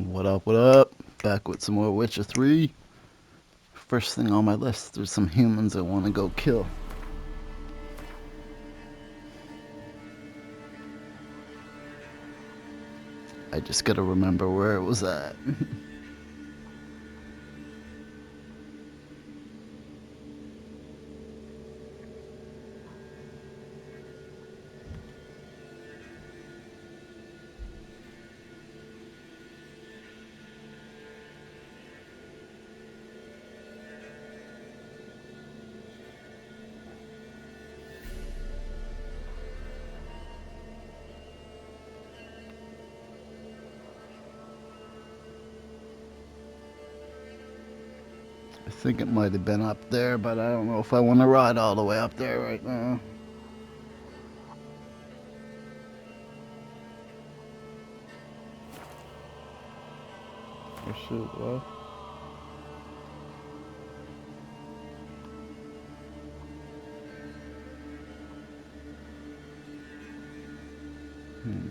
What up, what up? Back with some more Witcher 3. First thing on my list, there's some humans I want to go kill. I just gotta remember where it was at. I think it might have been up there, but I don't know if I want to ride all the way up there right now. Oh shoot, what? Hmm.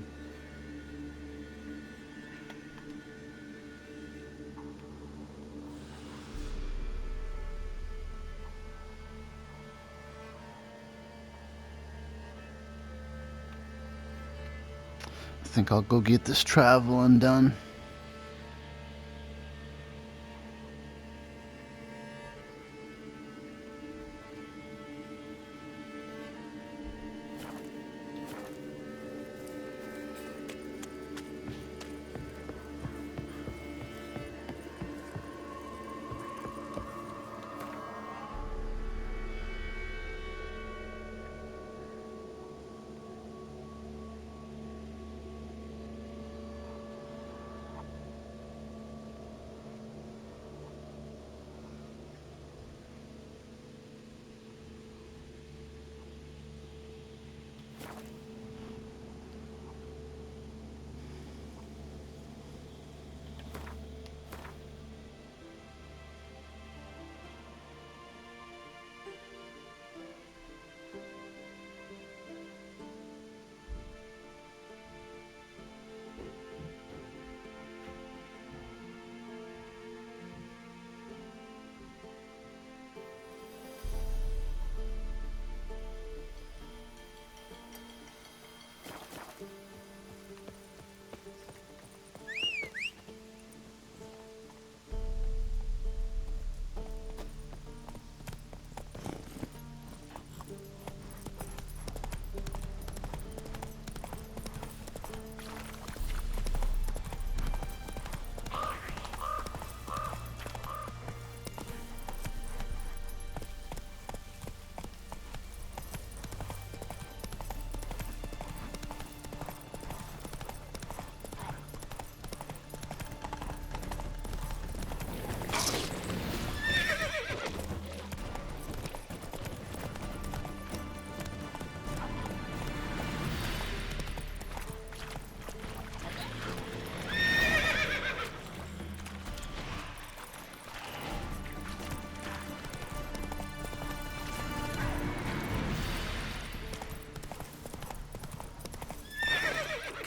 I think I'll go get this traveling done.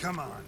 Come on.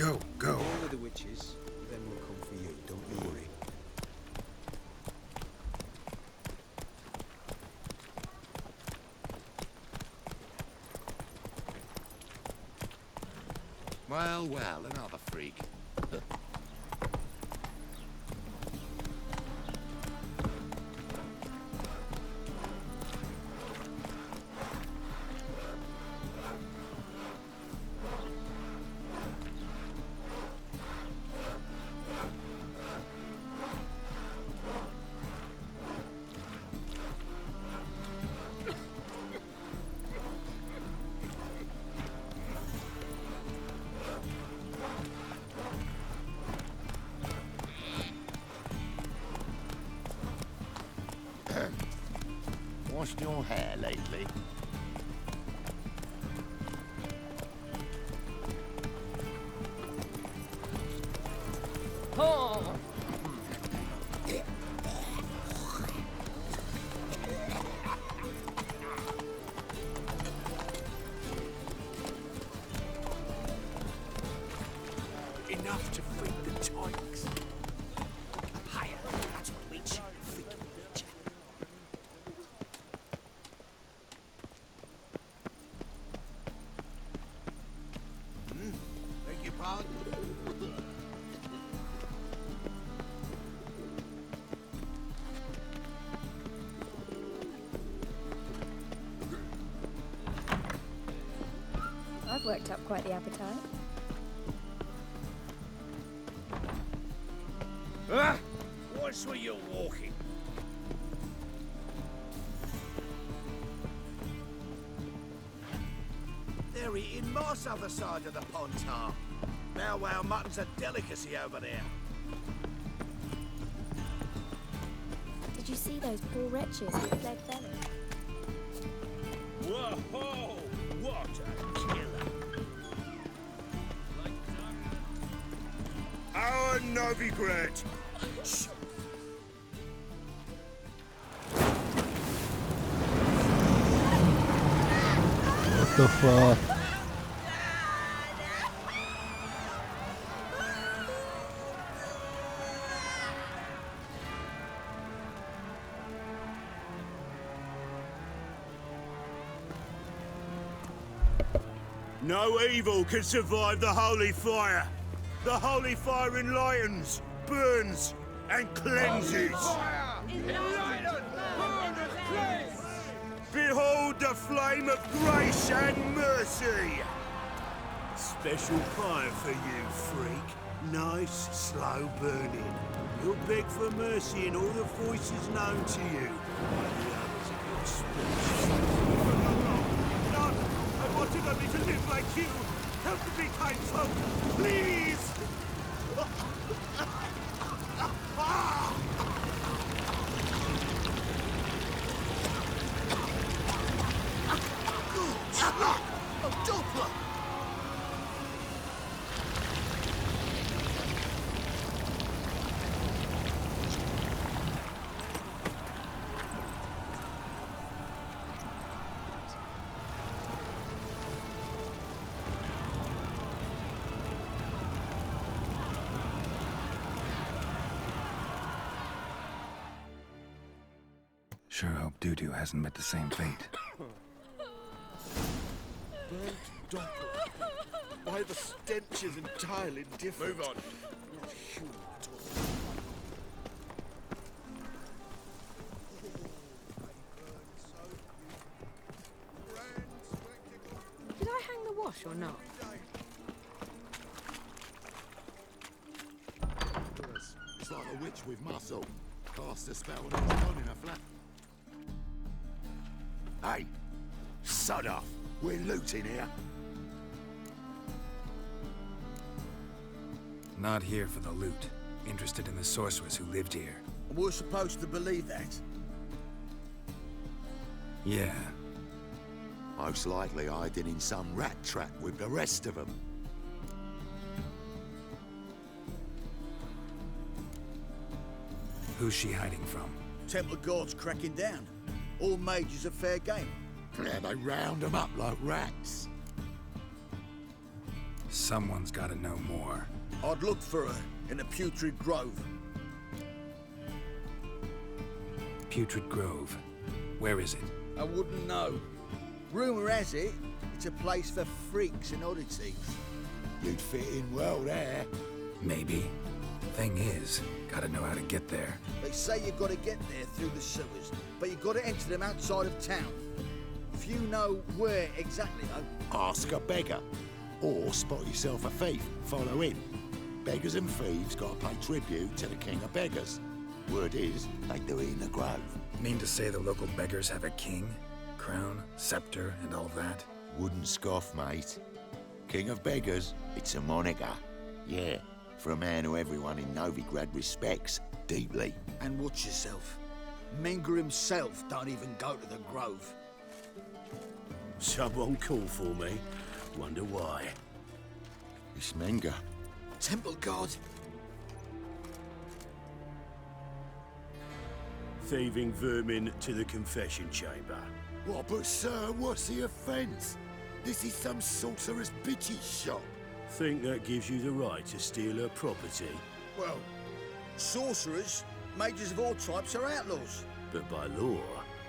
Go, go. All of the witches, then will come for you. Don't you worry. Well, well, another freak. Washed your hair lately? Oh! Enough to feed the tykes. Higher. That's what we check. Freaking witch. Beg your pardon? I've worked up quite the appetite. Ah! Watch where you're walking. They're eating moss other side of the pond, Tar. Bow wow mutton's a delicacy over there. Did you see those poor wretches with the dead belly? Whoa! What a killer! Our Novigrad! What the fuck? No evil can survive the holy fire. The holy fire enlightens, burns, and cleanses. Behold the flame of grace and mercy. Special fire for you, freak. Nice, slow burning. You'll beg for mercy in all the voices known to you. No, I wanted only to live like you. Help me, kind folk, please. Sure hope Dudu hasn't met the same fate. Burnt doppel. Why the stench is entirely different. Move on. Not human at all. Did I hang the wash or not? It's like a witch with muscle. Cast a spell and it's gone in a flat. Hey! Sod off! We're looting here. Not here for the loot. Interested in the sorceress who lived here. We're supposed to believe that. Yeah. Most likely hiding in some rat trap with the rest of them. Who's she hiding from? Temple Guard's cracking down. All mages are fair game. Yeah, they round them up like rats. Someone's gotta know more. I'd look for her in the Putrid Grove. Putrid Grove. Where is it? I wouldn't know. Rumour has it, it's a place for freaks and oddities. You'd fit in well there. Maybe. Thing is, gotta know how to get there. They say you've got to get there through the sewers, but you've got to enter them outside of town. If you know where exactly, though. Ask a beggar. Or spot yourself a thief, follow him. Beggars and thieves gotta pay tribute to the king of beggars. Word is, they do it in the grove. Mean to say the local beggars have a king? Crown, scepter, and all that? Wouldn't scoff, mate. King of beggars, it's a moniker. Yeah, for a man who everyone in Novigrad respects deeply. And watch yourself. Menger himself don't even go to the Grove. Someone call for me. Wonder why. It's Menger. Temple God. Thieving vermin to the confession chamber. What, but sir, what's the offence? This is some sorcerer's bitch's shop. Think that gives you the right to steal her property? Well, sorcerers, mages of all types are outlaws. But by law,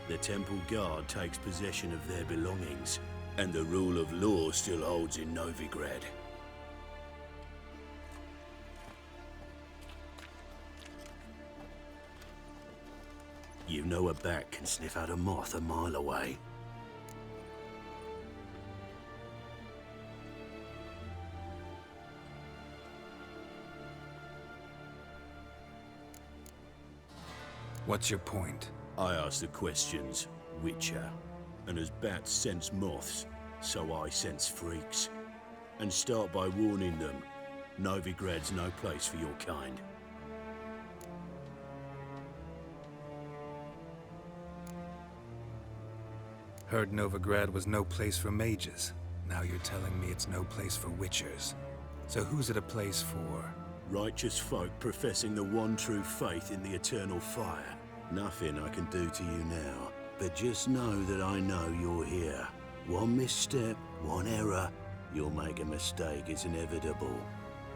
the temple guard takes possession of their belongings, and the rule of law still holds in Novigrad. You know a bat can sniff out a moth a mile away. What's your point? I ask the questions, Witcher. And as bats sense moths, so I sense freaks. And start by warning them, Novigrad's no place for your kind. Heard Novigrad was no place for mages. Now you're telling me it's no place for witchers. So who's it a place for? Righteous folk professing the one true faith in the eternal fire. Nothing I can do to you now, but just know that I know you're here. One misstep, one error, you'll make a mistake, it's inevitable.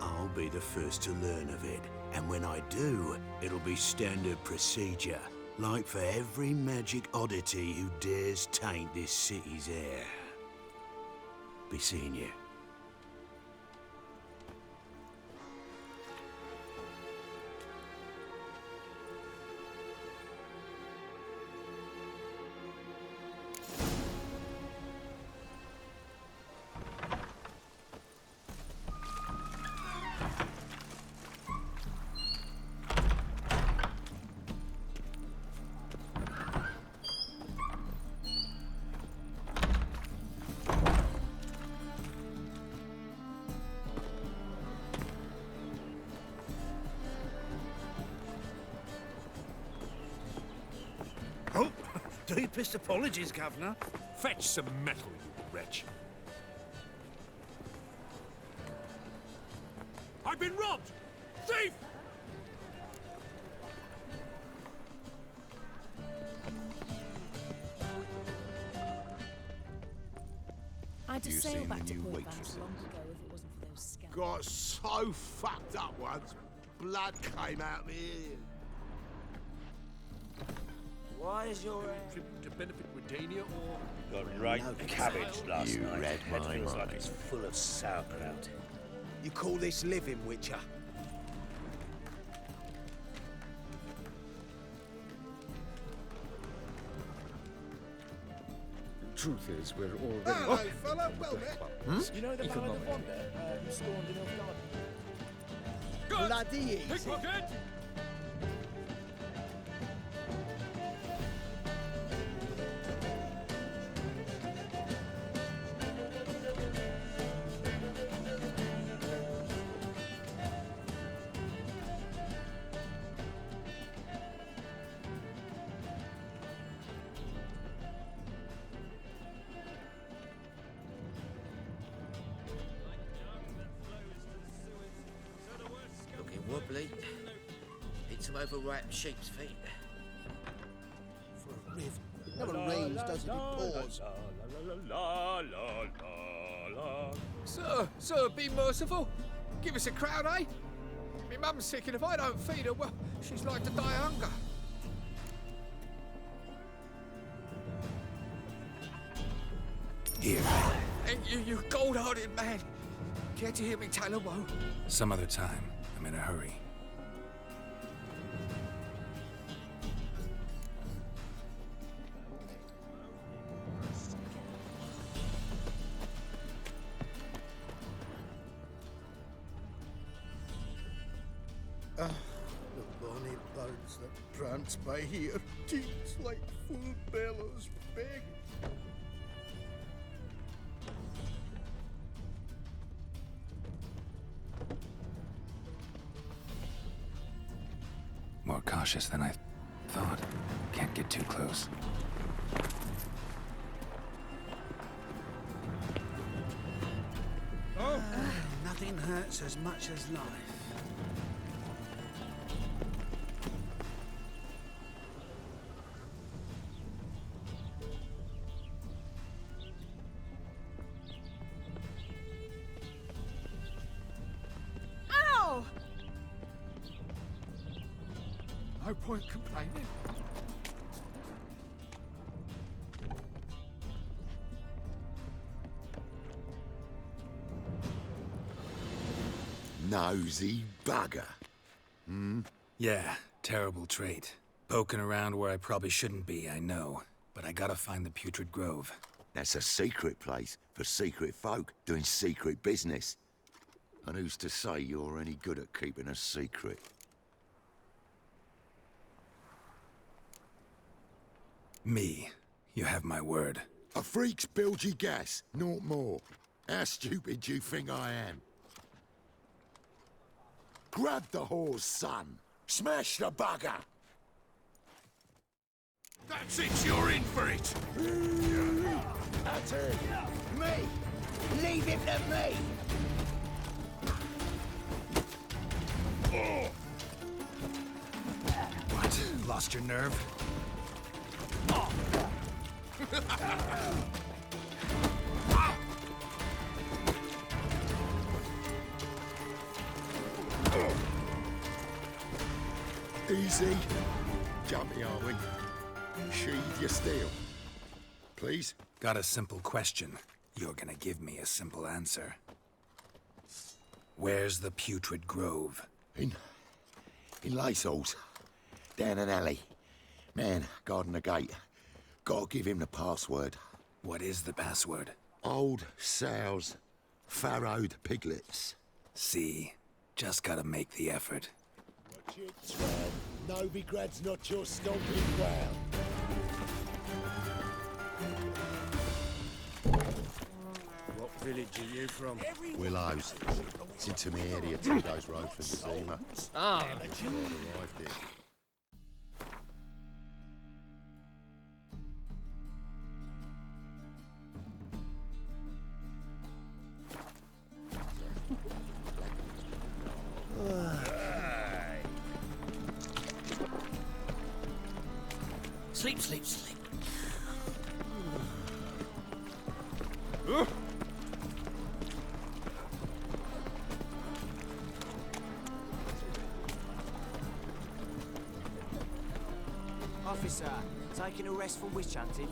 I'll be the first to learn of it, and when I do, it'll be standard procedure. Like for every magic oddity who dares taint this city's air. Be seeing you. Oh, deepest apologies, Governor. Fetch some metal, you wretch. I've been robbed! Thief! I'd You just sail seen back the to new Port Vale waitresses? long ago if it wasn't for those scum. Got so fucked up once, blood came out my ears. Why is your To benefit Redania or... Got right cabbage last You night. read Head my feels like mind. it's full of sauerkraut. You call this living, Witcher? Truth is, we're already... Hello, fella, well met. You know the man of wonder who stormed in Elfgarden? Bloody easy. Pickpocket! Looking wobbly. Need some overripe sheep's feet. For a riv. It never rains, does it? It pours. La la la la la la la. Sir, be merciful. Give us a crown, eh? My mum's sick, and if I don't feed her, well, she's like to die of hunger. Here. And you gold-hearted man. Care to hear me tell a woe? Some other time. I'm in a hurry. The bonny birds that prance by here, teats like full bellows beg. More cautious than I thought. Can't get too close. Nothing hurts as much as life. Ow! No point complaining. Nosy bugger. Yeah, terrible trait. Poking around where I probably shouldn't be, I know. But I gotta find the Putrid Grove. That's a secret place for secret folk doing secret business. And who's to say you're any good at keeping a secret? Me. You have my word. A freak's bilgy gas, naught more. How stupid do you think I am? Grab the horse, son. Smash the bugger. That's it, you're in for it. That's it. Me! Leave him to me! What? Lost your nerve? Easy. Jumpy, are we? Sheathe your steel. Please? Got a simple question. You're gonna give me a simple answer. Where's the Putrid Grove? In Lacehalls. Down an alley. Man, guarding the gate. Gotta give him the password. What is the password? Old sows, farrowed piglets. See? Just gotta make the effort. Watch it, Swan. Novigrad's not your stomping ground. What village are you from? Willows. It's into me area 2 days road from Zima. Ah. Arrived here. Sleep, sleep, sleep. Officer, taking a rest from witch hunting.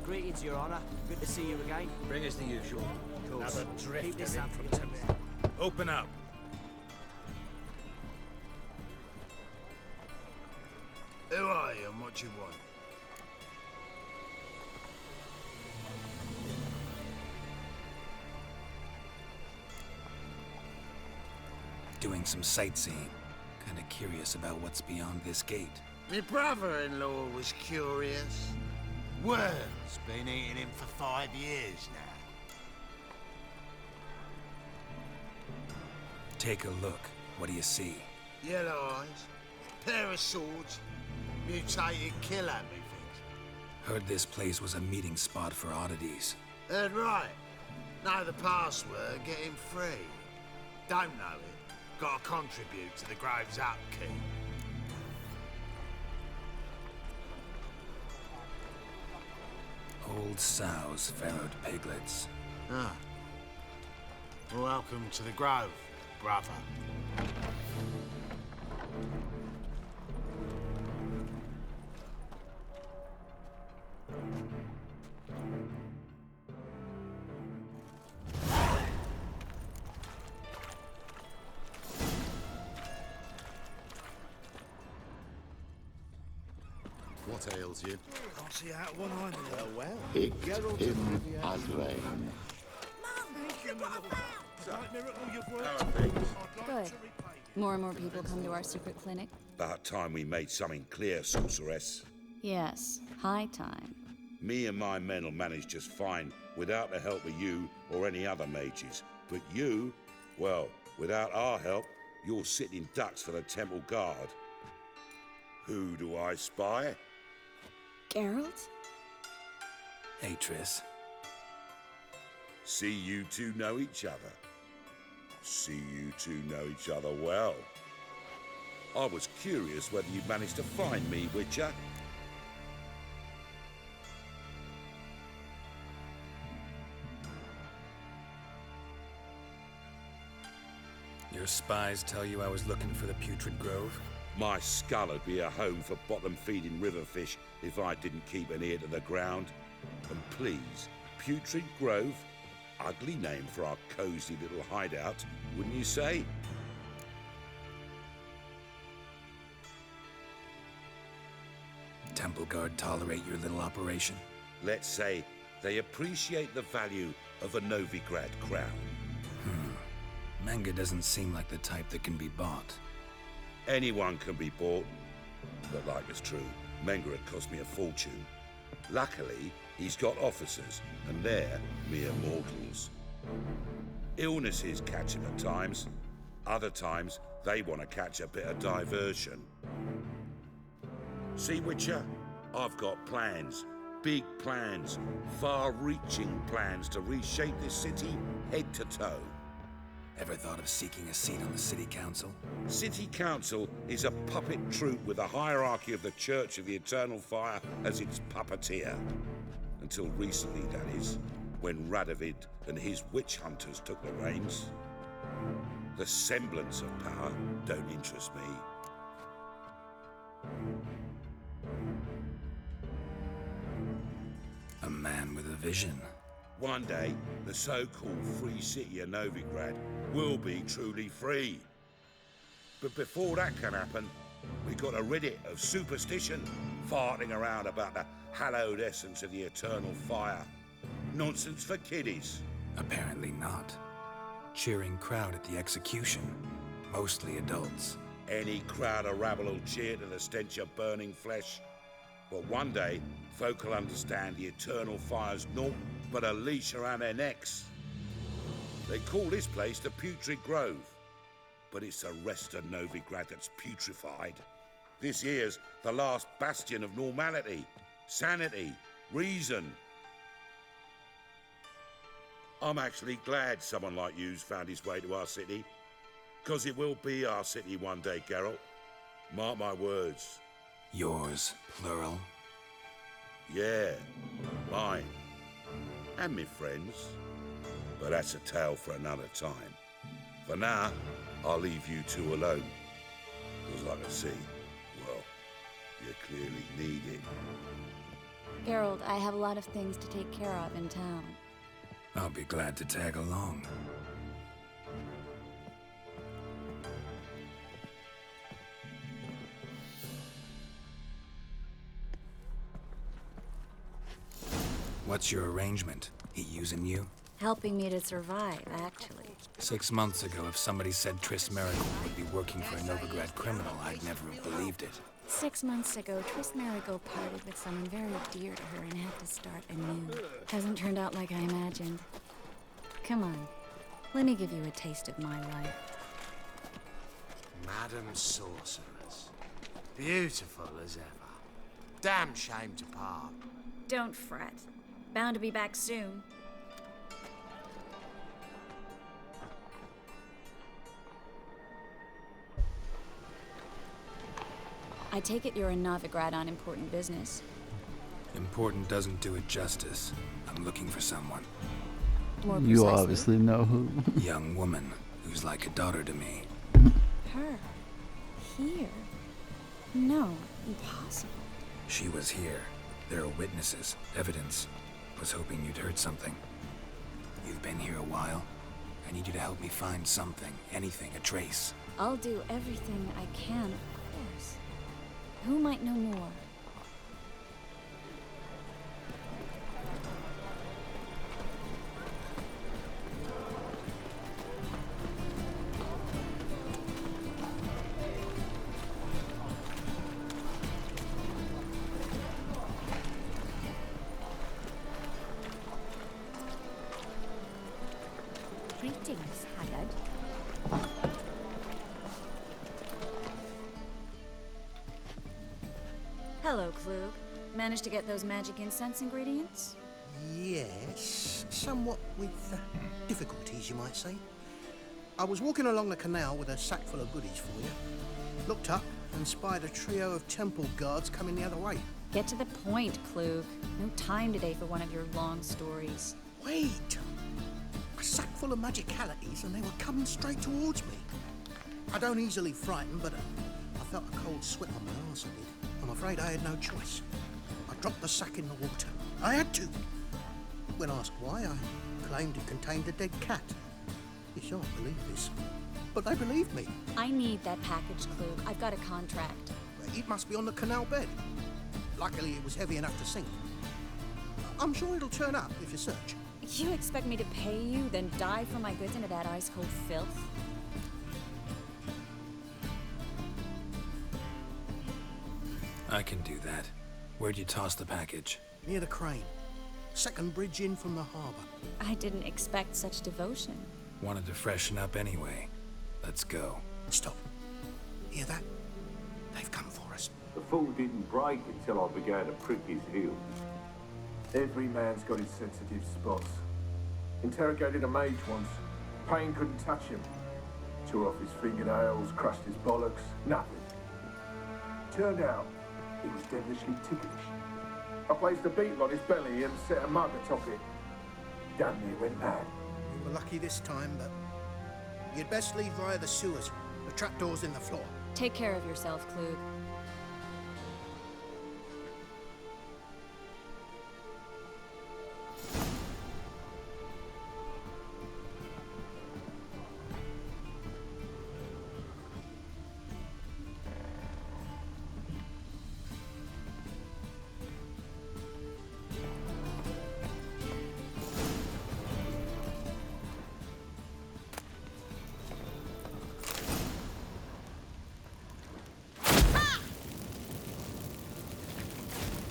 Greetings, Your Honor. Good to see you again. Bring us the usual. Of course. Another Keep drifter this in up. from Tibet. Open up. Who are you and what you want? Doing some sightseeing. Kinda curious about what's beyond this gate. My brother-in-law was curious. Worm's been eating him for 5 years now. Take a look. What do you see? Yellow eyes, pair of swords, mutated killer, methinks. Heard this place was a meeting spot for oddities. Heard right. Know the password, get him free. Don't know it, gotta contribute to the Grove's upkeep. Old sows, farrowed piglets. Ah, Welcome to the Grove, brother. What ails you? Can't see out one eye. Well. Hic im Adre. Good. More and more people come to our secret clinic. About time we made something clear, sorceress. Yes, high time. Me and my men'll manage just fine without the help of you or any other mages. But you, well, without our help, you're sitting ducks for the Temple Guard. Who do I spy? Geralt? Hey, Triss. See you two know each other. See you two know each other well. I was curious whether you managed to find me, Witcher. Your spies tell you I was looking for the Putrid Grove? My skull would be a home for bottom-feeding river fish if I didn't keep an ear to the ground. And please, Putrid Grove? Ugly name for our cozy little hideout, wouldn't you say? Temple Guard tolerate your little operation? Let's say they appreciate the value of a Novigrad crown. Menge doesn't seem like the type that can be bought. Anyone can be bought. But like it's true, Menge had cost me a fortune. Luckily, he's got officers, and they're mere mortals. Illnesses catch him at times. Other times, they want to catch a bit of diversion. See, Witcher? I've got plans. Big plans. Far-reaching plans to reshape this city head to toe. Ever thought of seeking a seat on the City Council? City Council is a puppet troupe with a hierarchy of the Church of the Eternal Fire as its puppeteer. Until recently, that is, when Radovid and his witch hunters took the reins. The semblance of power don't interest me. A man with a vision. One day, the so-called free city of Novigrad will be truly free. But before that can happen, we got to rid it of superstition, farting around about the hallowed essence of the eternal fire. Nonsense for kiddies. Apparently not. Cheering crowd at the execution. Mostly adults. Any crowd of rabble will cheer to the stench of burning flesh. But one day, folk will understand the eternal fire's naught but a leash around their necks. They call this place the Putrid Grove, but it's the rest of Novigrad that's putrefied. This here's the last bastion of normality, sanity, reason. I'm actually glad someone like you's found his way to our city, because it will be our city one day, Geralt. Mark my words. Yours, plural? Yeah, mine. And me friends. But that's a tale for another time. For now, I'll leave you two alone. Because like I see, well, you clearly need it. Geralt, I have a lot of things to take care of in town. I'll be glad to tag along. What's your arrangement? He using you? Helping me to survive, actually. 6 months ago, if somebody said Triss Merigold would be working for a Novigrad criminal, I'd never have believed it. 6 months ago, Triss Merigold parted with someone very dear to her and had to start anew. Hasn't turned out like I imagined. Come on, let me give you a taste of my life. Madam Sorceress. Beautiful as ever. Damn shame to part. Don't fret. Bound to be back soon. I take it you're in Novigrad on important business. Important doesn't do it justice. I'm looking for someone. More You precisely, obviously know who. Young woman who's like a daughter to me. her. Here. No, impossible. She was here. There are witnesses, evidence. Was hoping you'd heard something. You've been here a while. I need you to help me find something, anything, a trace. I'll do everything I can, of course. Who might know more? Greetings, Haggard. Hello, Klug. Managed to get those magic incense ingredients? Yes, somewhat with difficulties, you might say. I was walking along the canal with a sack full of goodies for you. Looked up and spied a trio of temple guards coming the other way. Get to the point, Klug. No time today for one of your long stories. Wait! A sack full of magicalities and they were coming straight towards me. I don't easily frighten, but I felt a cold sweat on my arse, I did. I'm afraid I had no choice. I dropped the sack in the water. I had to. When asked why, I claimed it contained a dead cat. You shan't believe this, but they believed me. I need that package, Klug. I've got a contract. It must be on the canal bed. Luckily, it was heavy enough to sink. I'm sure it'll turn up if you search. You expect me to pay you, then dive for my goods into that ice-cold filth? I can do that. Where'd you toss the package? Near the crane. Second bridge in from the harbour. I didn't expect such devotion. Wanted to freshen up anyway. Let's go. Stop. Hear that? They've come for us. The fool didn't break until I began to prick his heels. Every man's got his sensitive spots. Interrogated a mage once. Pain couldn't touch him. Tore off his fingernails, crushed his bollocks, nothing. Turned out, he was devilishly ticklish. I placed a beetle on his belly and set a mug atop it. Damn near went mad. We were lucky this time, but you'd best leave via the sewers. The trapdoor's in the floor. Take care of yourself, Klug.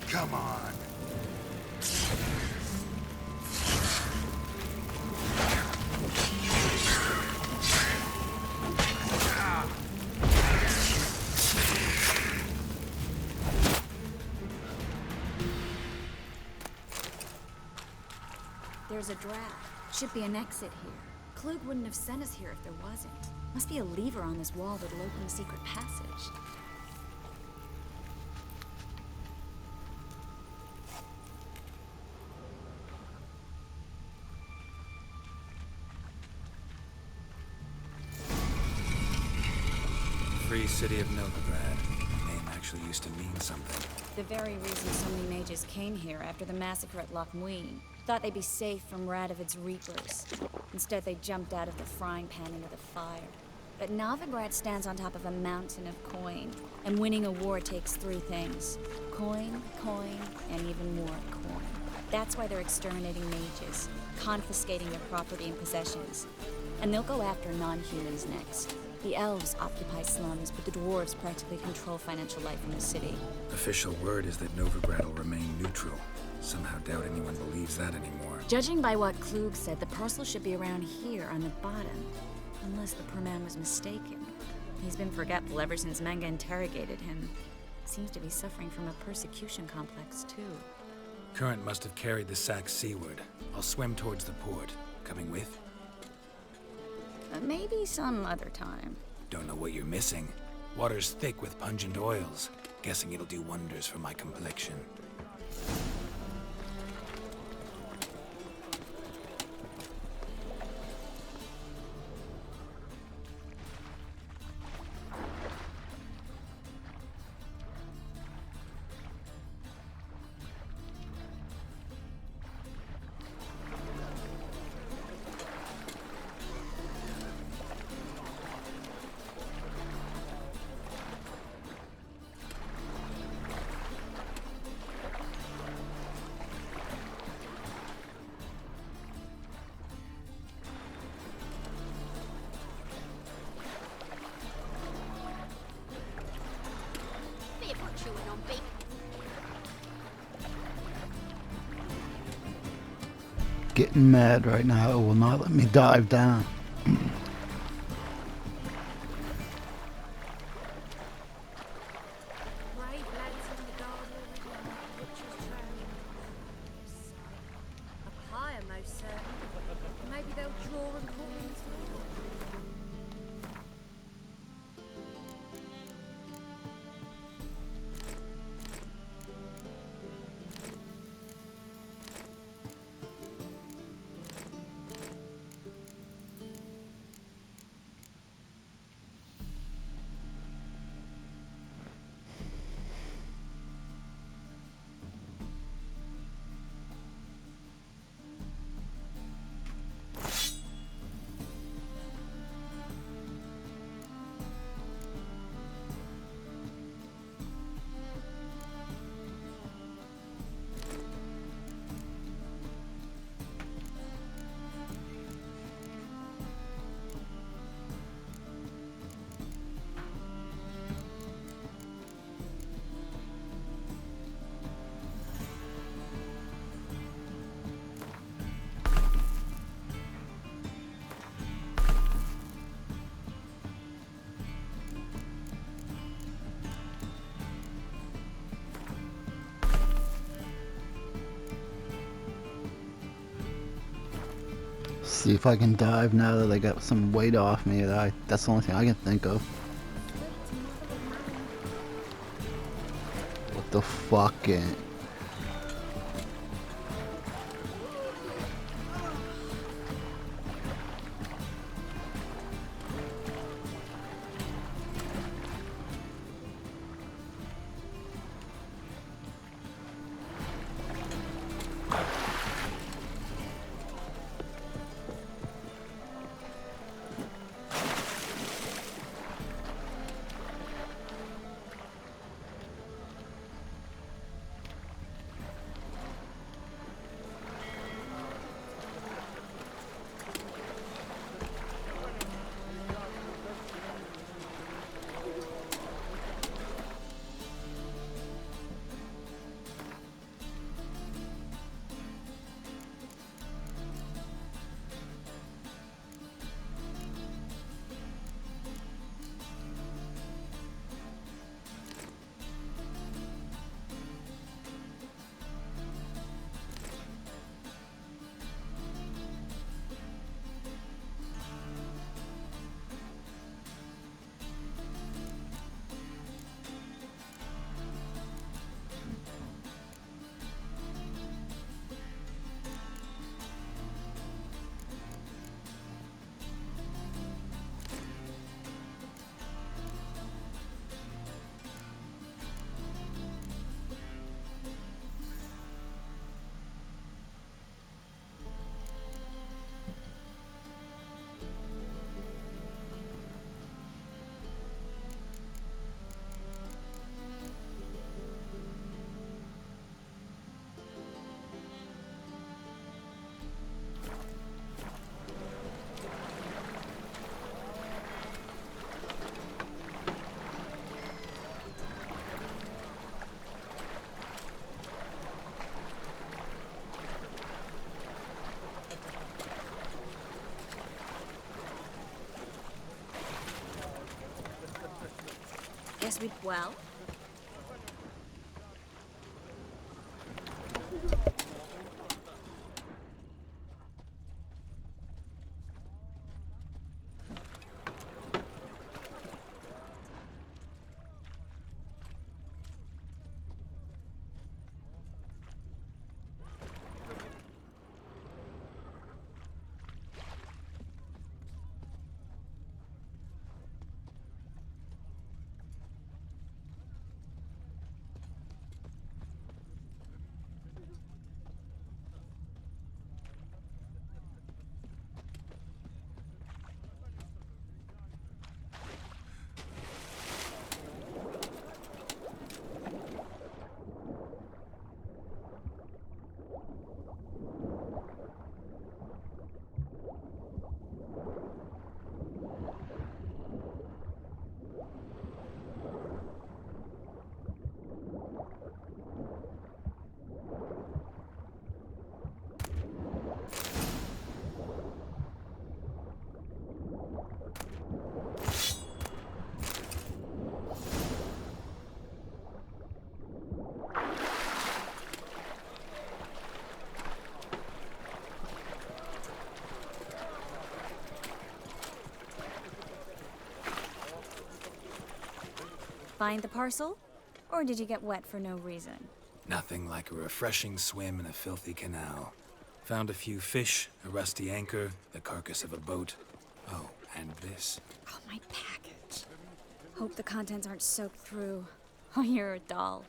Come on. There's a draft. Should be an exit here. Klug wouldn't have sent us here if there wasn't. Must be a lever on this wall that'll open a secret passage. Free city of Novigrad. The name actually used to mean something. The very reason so many mages came here after the massacre at Loch Muin. Thought they'd be safe from Radovid's reapers. Instead, they jumped out of the frying pan into the fire. But Novigrad stands on top of a mountain of coin. And winning a war takes three things. Coin, coin, and even more coin. That's why they're exterminating mages, confiscating their property and possessions. And they'll go after non-humans next. The elves occupy slums, but the dwarves practically control financial life in the city. Official word is that Novigrad will remain neutral. Somehow doubt anyone believes that anymore. Judging by what Klug said, the parcel should be around here on the bottom. Unless the poor man was mistaken. He's been forgetful ever since Manga interrogated him. Seems to be suffering from a persecution complex, too. Current must have carried the sack seaward. I'll swim towards the port. Coming with? Maybe some other time. Don't know what you're missing. Water's thick with pungent oils. Guessing it'll do wonders for my complexion. getting mad right now. It will not let me dive down. Brave lads in the guard already on that butcher's trail. Up higher, most certain. Maybe they'll draw and call in as well. See if I can dive now that I got some weight off me. That's the only thing I can think of. What the fuck? Guess we well. Find the parcel? Or did you get wet for no reason? Nothing like a refreshing swim in a filthy canal. Found a few fish, a rusty anchor, the carcass of a boat. Oh, and this. Oh, my package. Hope the contents aren't soaked through. Oh, you're a doll.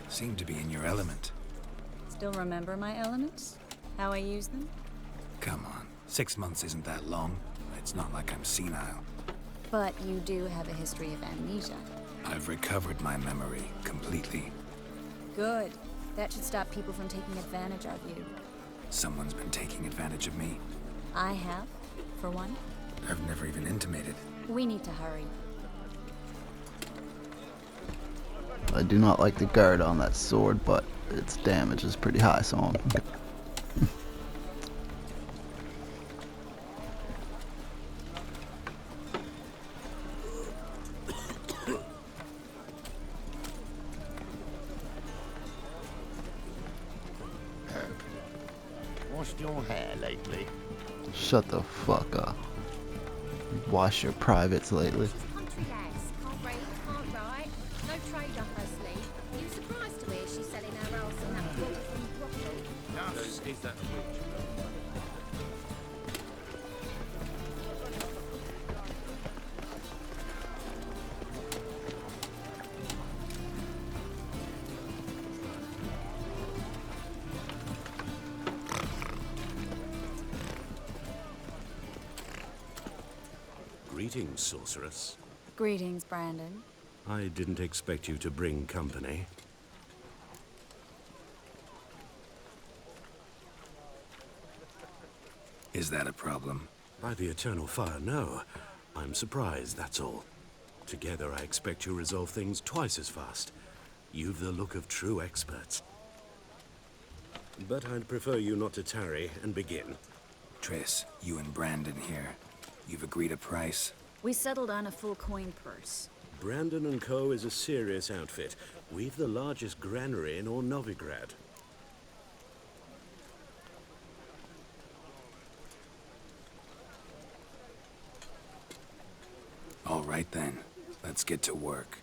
Seem to be in your element. Still remember my elements? How I use them? Come on, 6 months isn't that long. It's not like I'm senile. But you do have a history of amnesia. I've recovered my memory completely. Good. That should stop people from taking advantage of you. Someone's been taking advantage of me. I have, for one. I've never even intimated. We need to hurry. I do not like the guard on that sword, but its damage is pretty high, so I'm Washed your hair lately? Shut the fuck up. Wash your privates lately. Country lass, can't read, can't write, no trade up her sleeve. You surprised to hear she's selling her ass in that from brothel? Is that a witch? Greetings, sorceress. Greetings, Brandon. I didn't expect you to bring company. Is that a problem? By the eternal fire, no. I'm surprised, that's all. Together, I expect you resolve things twice as fast. You've the look of true experts. But I'd prefer you not to tarry and begin. Triss, you and Brandon here. You've agreed a price? We settled on a full coin purse. Brandon & Co. is a serious outfit. We've the largest granary in all Novigrad. All right then. Let's get to work.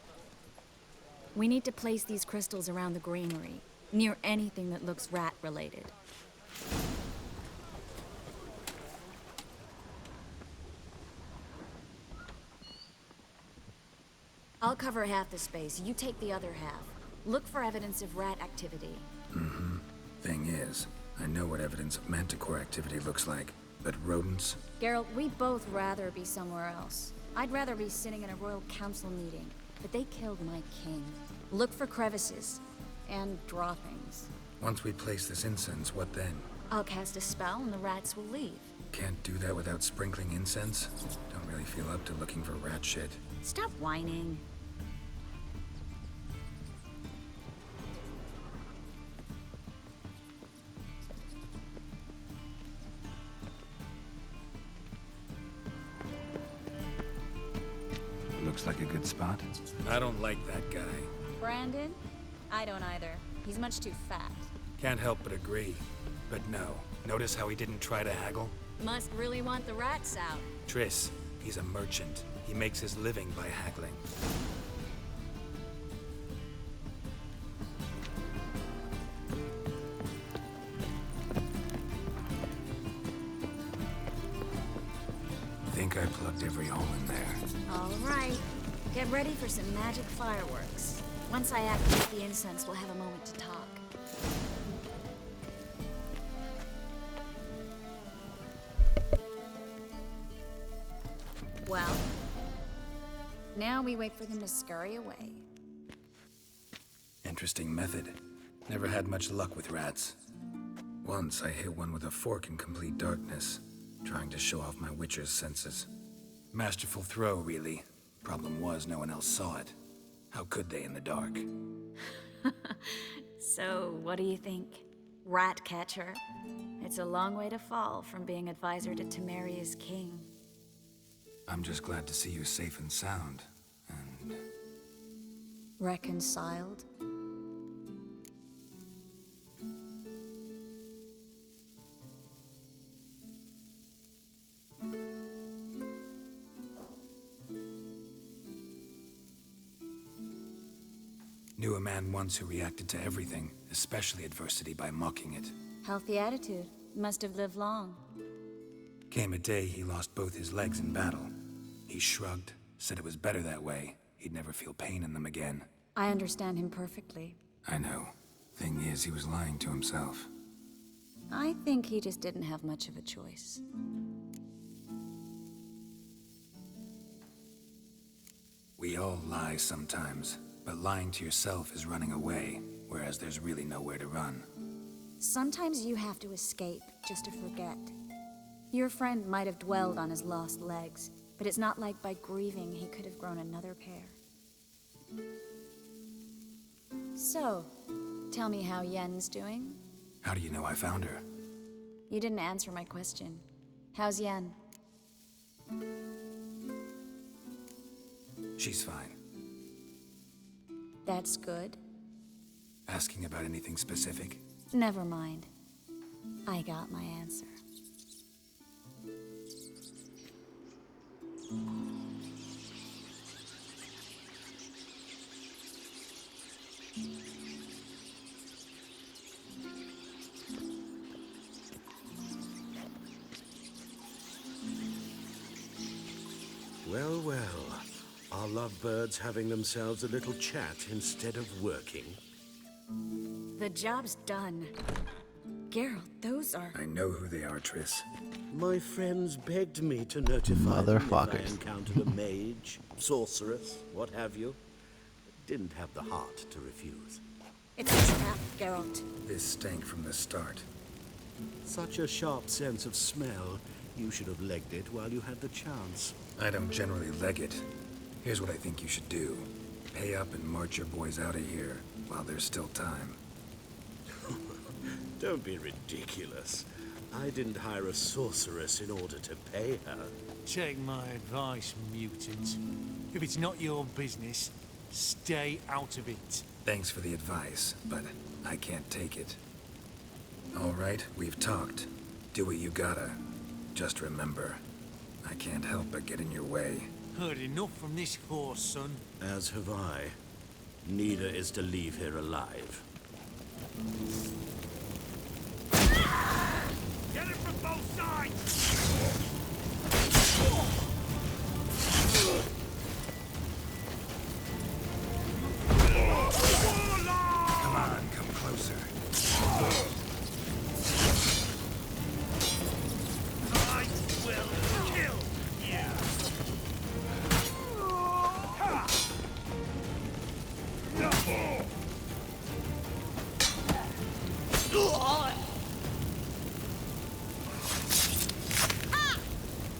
We need to place these crystals around the granary, near anything that looks rat-related. I'll cover half the space, you take the other half. Look for evidence of rat activity. Mm-hmm. Thing is, I know what evidence of manticore activity looks like, but rodents? Geralt, we'd both rather be somewhere else. I'd rather be sitting in a royal council meeting, but they killed my king. Look for crevices, and draw things. Once we place this incense, what then? I'll cast a spell and the rats will leave. Can't do that without sprinkling incense? Don't really feel up to looking for rat shit. Stop whining. Looks like a good spot. I don't like that guy. Brandon? I don't either. He's much too fat. Can't help but agree. But no. Notice how he didn't try to haggle? Must really want the rats out. Triss, he's a merchant. He makes his living by haggling. Think I plugged every hole in there. All right. Get ready for some magic fireworks. Once I activate the incense, we'll have a moment to talk. Well, now we wait for them to scurry away. Interesting method. Never had much luck with rats. Once I hit one with a fork in complete darkness, trying to show off my witcher's senses. Masterful throw, really. Problem was, no one else saw it. How could they in the dark? So, what do you think? Rat catcher? It's a long way to fall from being advisor to Temeria's king. I'm just glad to see you safe and sound, and... Reconciled? Knew a man once who reacted to everything, especially adversity, by mocking it. Healthy attitude. Must have lived long. Came a day he lost both his legs in battle. He shrugged, said it was better that way. He'd never feel pain in them again. I understand him perfectly. I know. Thing is, he was lying to himself. I think he just didn't have much of a choice. We all lie sometimes, but lying to yourself is running away, whereas there's really nowhere to run. Sometimes you have to escape just to forget. Your friend might have dwelled on his lost legs, but it's not like by grieving he could have grown another pair. So, tell me how Yen's doing? How do you know I found her? You didn't answer my question. How's Yen? She's fine. That's good. Asking about anything specific? Never mind. I got my answer. Well, well. Are lovebirds having themselves a little chat instead of working? The job's done. Geralt, those are... I know who they are, Triss. My friends begged me to notify them if I Motherfuckers. encountered a mage, sorceress, what have you. Didn't have the heart to refuse. It's a trap, Geralt. This stank from the start. Such a sharp sense of smell. You should have legged it while you had the chance. I don't generally leg it. Here's what I think you should do. Pay up and march your boys out of here while there's still time. Don't be ridiculous. I didn't hire a sorceress in order to pay her. Take my advice, mutant. If it's not your business, stay out of it. Thanks for the advice, but I can't take it. All right, we've talked. Do what you gotta. Just remember, I can't help but get in your way. Heard enough from this horse, son. As have I. Neither is to leave here alive. Get it from both sides! Come on, come closer. I will kill you!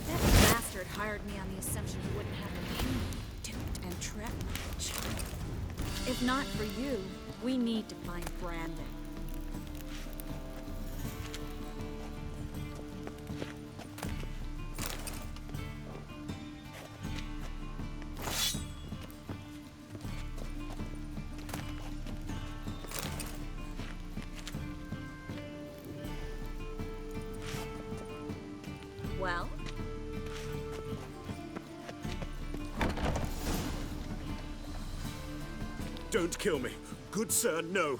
That bastard hired me on the assumption he wouldn't have me duped and trapped like a child. If not for you, we need to find Brandon. Well? Don't kill me. Good sir, no.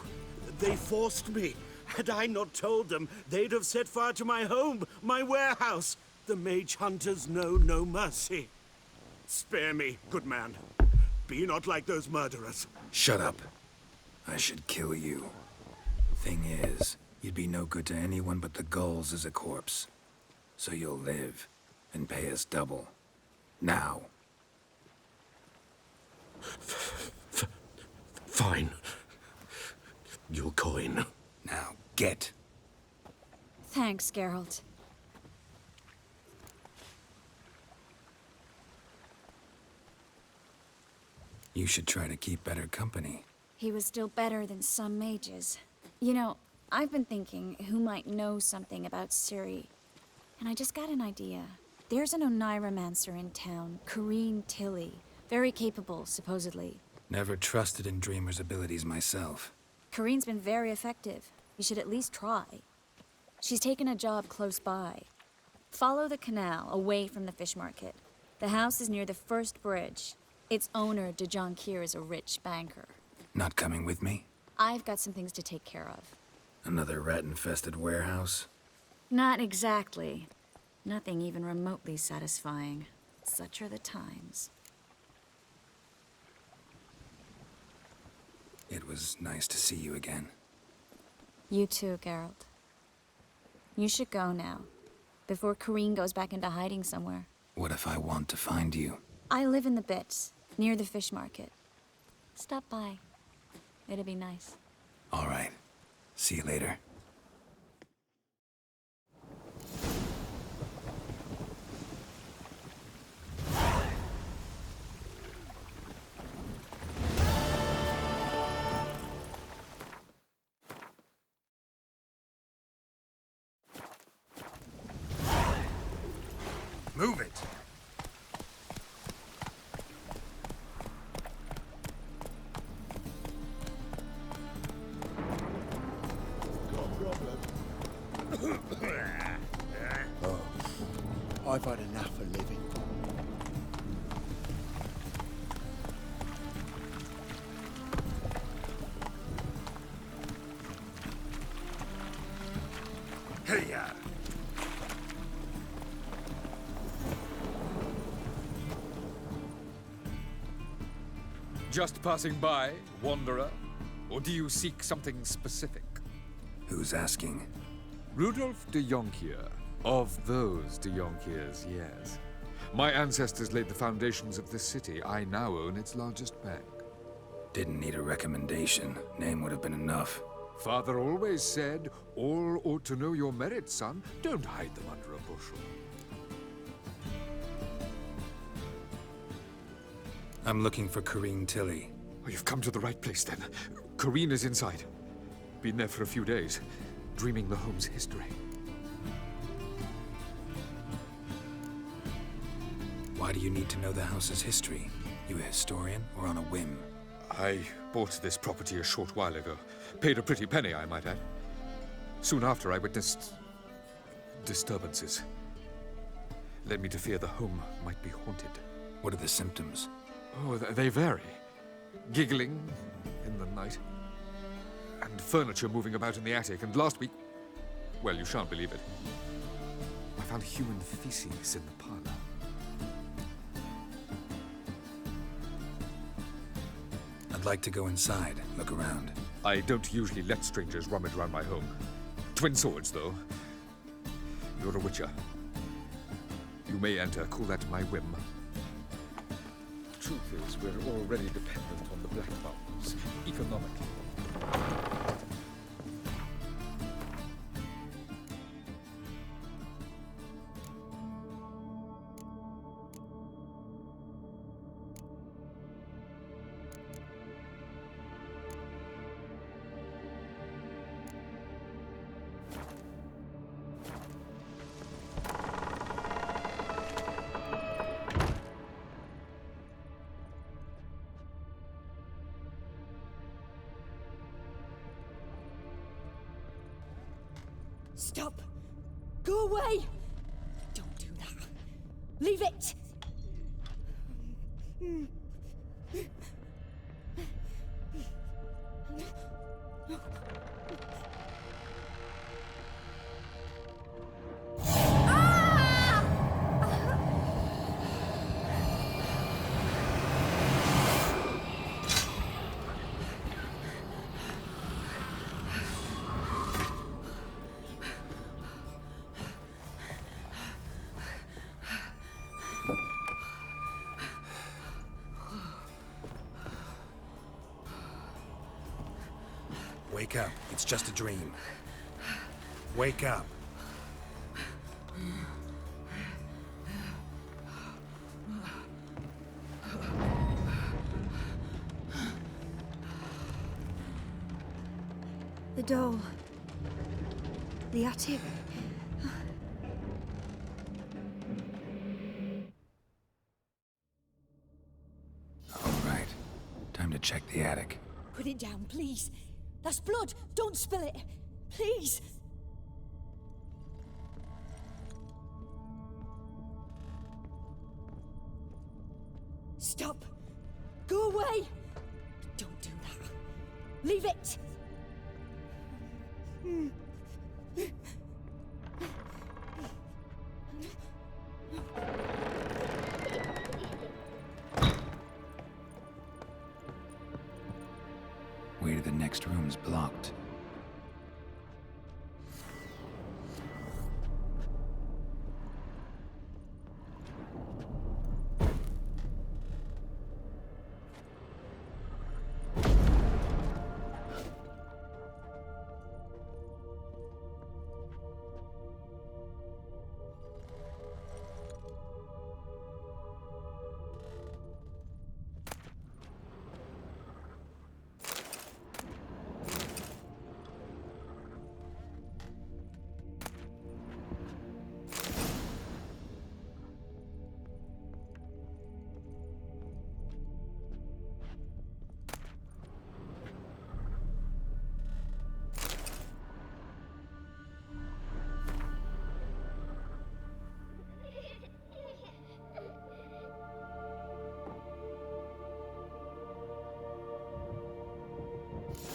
They forced me. Had I not told them, they'd have set fire to my home, my warehouse. The mage hunters know no mercy. Spare me, good man. Be not like those murderers. Shut up. I should kill you. Thing is, you'd be no good to anyone but the gulls as a corpse. So you'll live, and pay us double. Now. Fine. Your coin. Now, get. Thanks, Geralt. You should try to keep better company. He was still better than some mages. You know, I've been thinking who might know something about Ciri. And I just got an idea. There's an Oneiromancer in town, Corrine Tilly. Very capable, supposedly. Never trusted in Dreamer's abilities myself. Corrine's been very effective. You should at least try. She's taken a job close by. Follow the canal, away from the fish market. The house is near the first bridge. Its owner, Dejon Kier, is a rich banker. Not coming with me? I've got some things to take care of. Another rat-infested warehouse? Not exactly. Nothing even remotely satisfying. Such are the times. It was nice to see you again. You too, Geralt. You should go now, before Kareen goes back into hiding somewhere. What if I want to find you? I live in the Bits, near the fish market. Stop by. It'd be nice. All right. See you later. Move it! I've had enough of living. Hey-ya! Just passing by, wanderer? Or do you seek something specific? Who's asking? Rudolf de Jonkier. Of those de Jonkiers, yes. My ancestors laid the foundations of this city. I now own its largest bank. Didn't need a recommendation. Name would have been enough. Father always said, all ought to know your merits, son. Don't hide them under a bushel. I'm looking for Kareen Tilly. Oh, you've come to the right place, then. Kareen is inside. Been there for a few days, dreaming the home's history. Why do you need to know the house's history? You a historian or on a whim? I bought this property a short while ago. Paid a pretty penny, I might add. Soon after, I witnessed disturbances. Led me to fear the home might be haunted. What are the symptoms? Oh, they vary. Giggling in the night. And furniture moving about in the attic. And last week, well, you shan't believe it, I found human feces in the parlor. I'd like to go inside, look around. I don't usually let strangers rummage around my home. Twin swords, though. You're a witcher. You may enter, call that my whim. Truth is, we're already dependent on the Black Mountains, economically. Stop! Go away! Don't do that. Leave it! Wake up. It's just a dream. Wake up. The doll. The attic. All right. Time to check the attic. Put it down, please. That's blood. Don't spill it. Please. Stop. Go away. Don't do that. Leave it! Way to the next room's blocked.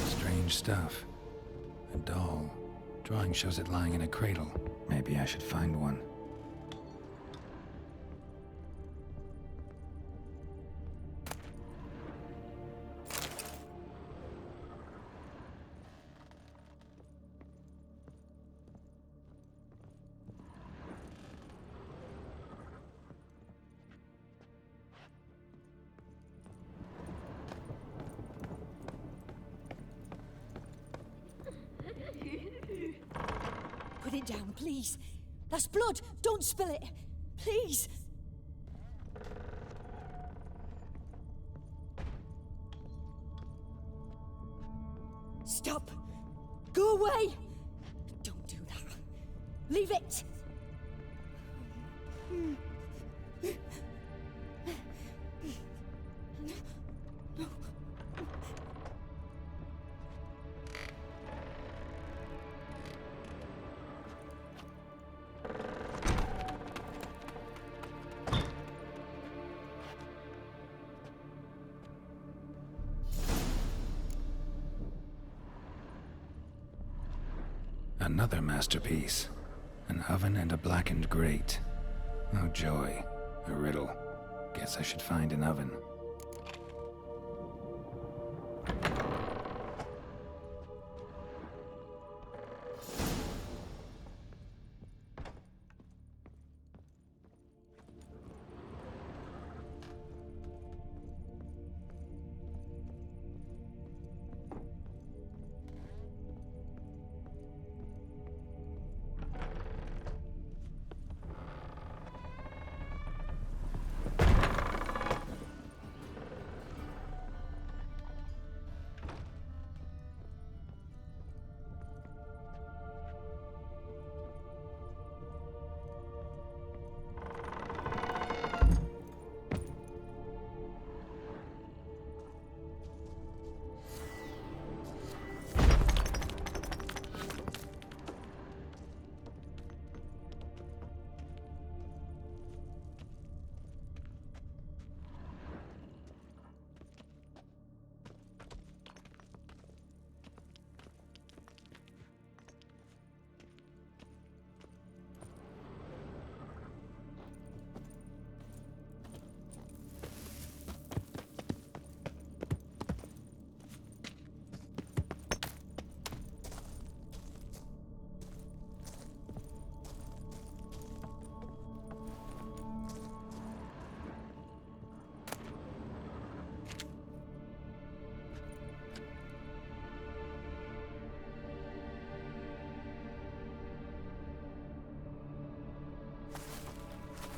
Strange stuff. A doll. Drawing shows it lying in a cradle. Maybe I should find one. Put it down, please. That's blood. Don't spill it. Please. Stop. Go away. Don't do that. Leave it. Another masterpiece. An oven and a blackened grate. Oh joy. A riddle. Guess I should find an oven.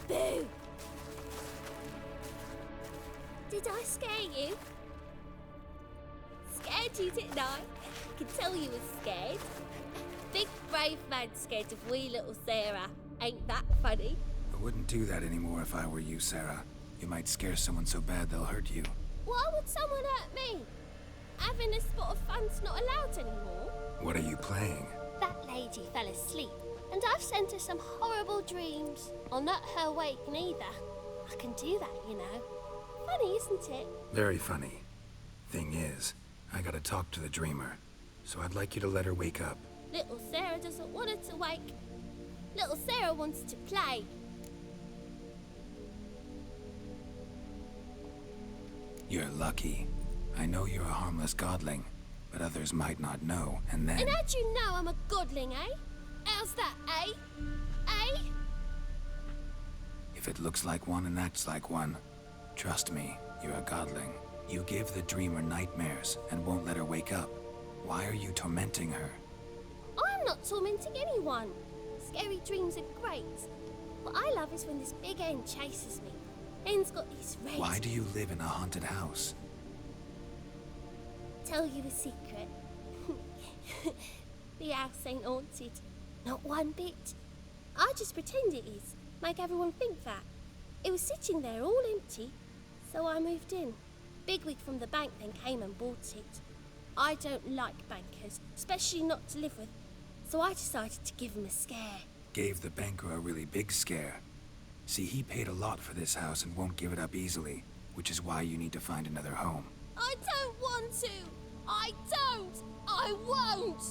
Boo! Did I scare you? Scared you, didn't I? I can tell you was scared. Big brave man scared of wee little Sarah. Ain't that funny? I wouldn't do that anymore if I were you, Sarah. You might scare someone so bad they'll hurt you. Why would someone hurt me? Having a spot of fun's not allowed anymore. What are you playing? That lady fell asleep, and I've sent her some horrible dreams. I'll not her waking either. I can do that, you know. Funny, isn't it? Very funny. Thing is, I gotta talk to the dreamer, so I'd like you to let her wake up. Little Sarah doesn't want her to wake. Little Sarah wants to play. You're lucky. I know you're a harmless godling, but others might not know, and then... And how'd you know I'm a godling, eh? How's that, eh? Eh? If it looks like one and acts like one, trust me, you're a godling. You give the dreamer nightmares and won't let her wake up. Why are you tormenting her? I'm not tormenting anyone. Scary dreams are great. What I love is when this big hen chases me. Hen's got these red... Why do you live in a haunted house? Tell you a secret. The house ain't haunted. Not one bit. I just pretend it is. Make everyone think that. It was sitting there all empty, so I moved in. Bigwig from the bank then came and bought it. I don't like bankers, especially not to live with, so I decided to give him a scare. Gave the banker a really big scare. See, he paid a lot for this house and won't give it up easily, which is why you need to find another home. I don't want to! I don't! I won't!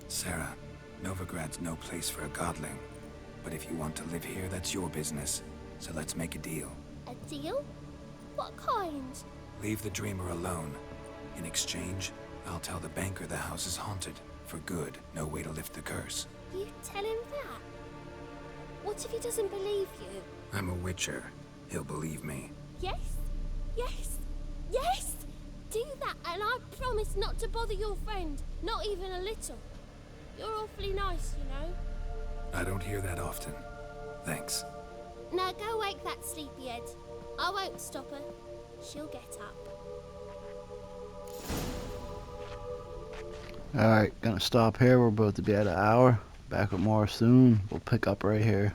Sarah, Novigrad's no place for a godling. But if you want to live here, that's your business. So let's make a deal. A deal? What kind? Leave the dreamer alone. In exchange, I'll tell the banker the house is haunted. For good, no way to lift the curse. You tell him that? What if he doesn't believe you? I'm a witcher. He'll believe me. Yes? Yes? Yes! Do that and I promise not to bother your friend. Not even a little. You're awfully nice, you know. I don't hear that often. Thanks. Now go wake that sleepyhead. I won't stop her. She'll get up. Alright, gonna stop here. We're about to be at an hour. Back with more soon. We'll pick up right here.